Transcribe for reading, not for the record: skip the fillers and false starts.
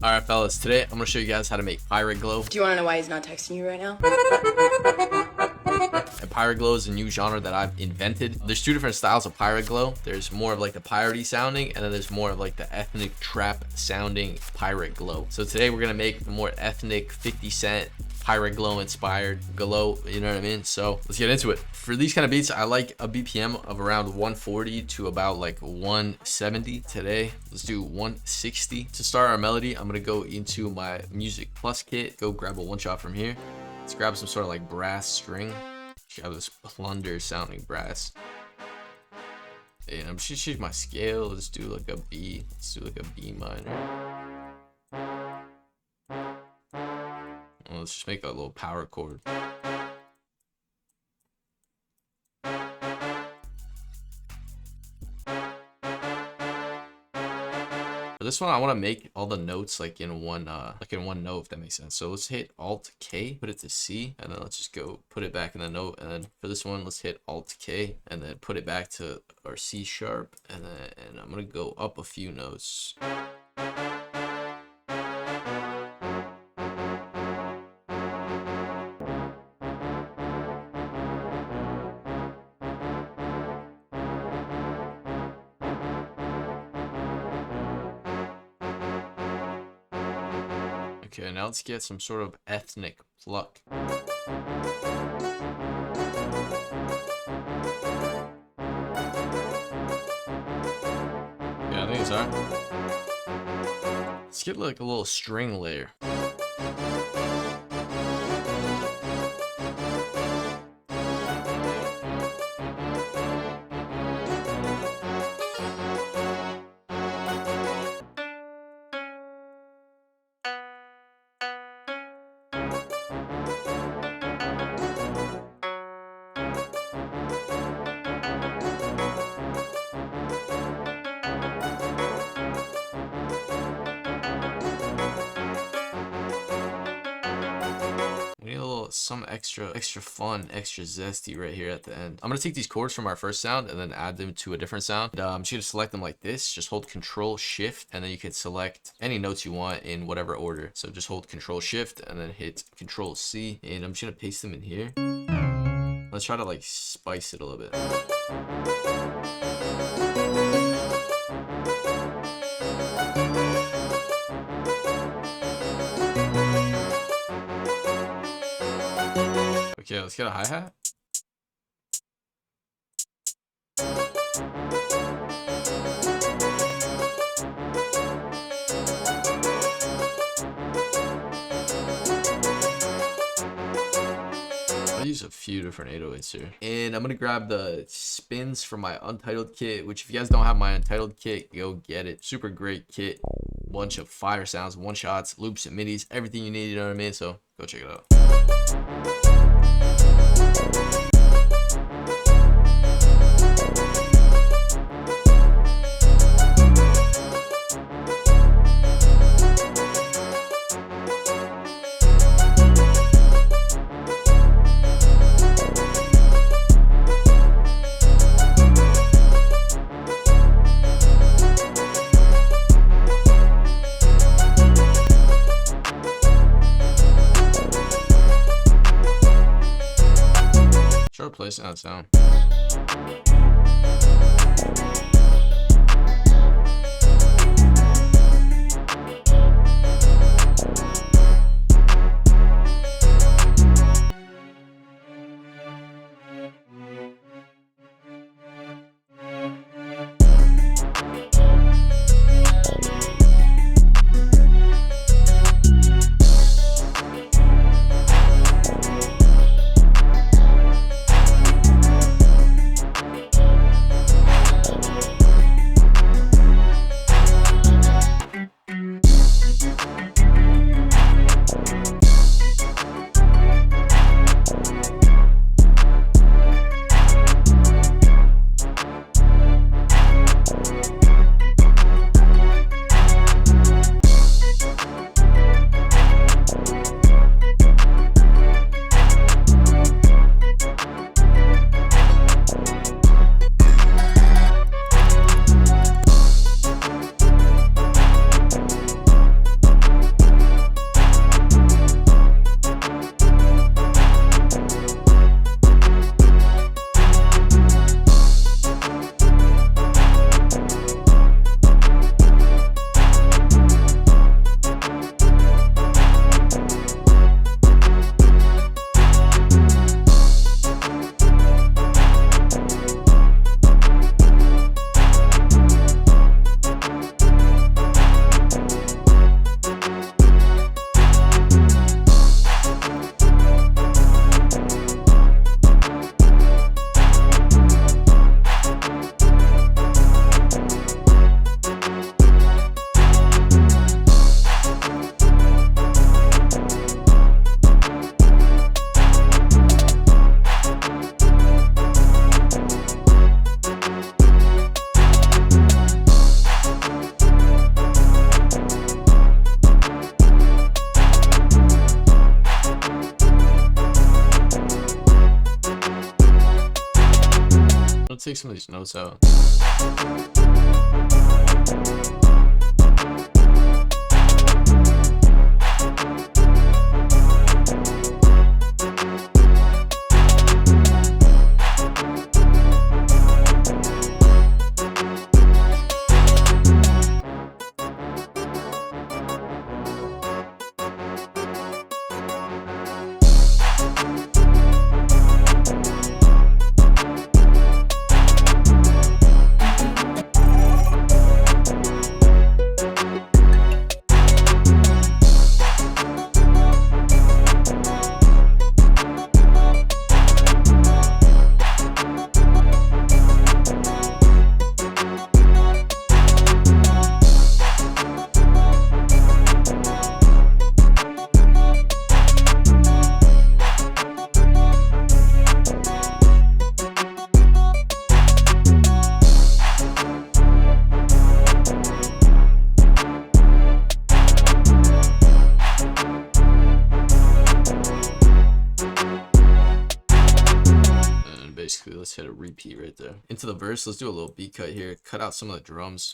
Alright fellas, today I'm going to show you guys how to make Pirate Glo. Do you want to know why he's not texting you right now? And Pirate Glo is a new genre that I've invented. There's two different styles of Pirate Glo. There's more of like the piratey sounding, and then there's more of like the ethnic trap sounding Pirate Glo. So today we're going to make the more ethnic 50 Cent Pirate Glo inspired glow, you know what I mean? So let's get into it. For these kind of beats, I like a BPM of around 140 to about like 170. Today, let's do 160. To start our melody, I'm gonna go into my Music Plus kit, go grab a one shot from here. Let's grab some sort of like brass string. Grab this plunder sounding brass. And I'm just choose my scale. Let's do like a B. Let's do like a B minor. Let's just make a little power chord. For this one, I want to make all the notes like in one note, if that makes sense. So let's hit Alt K, put it to C, and then let's just go put it back in the note. And then for this one, let's hit Alt K, and then put it back to our C sharp, and I'm gonna go up a few notes. Okay, now let's get some sort of ethnic pluck. Yeah, I think it's alright. Let's get like a little string layer. Some extra fun, extra zesty right here at the end. I'm gonna take these chords from our first sound and then add them to a different sound. I'm just gonna select them like this. Just hold Control Shift, and then you can select any notes you want in whatever order. So just hold Control Shift and then hit Control C, and I'm just gonna paste them in here. Let's try to like spice it a little bit. Okay, let's get a hi-hat. I'll use a few different 808s here. And I'm gonna grab the spins from my Untitled kit, which if you guys don't have my Untitled kit, go get it. Super great kit. Bunch of fire sounds, one shots, loops and midis, everything you need, you know what I mean? So go check it out. Sure, place that sound. take some of these notes out. Basically, let's hit a repeat right there. Into the verse, let's do a little beat cut here. Cut out some of the drums.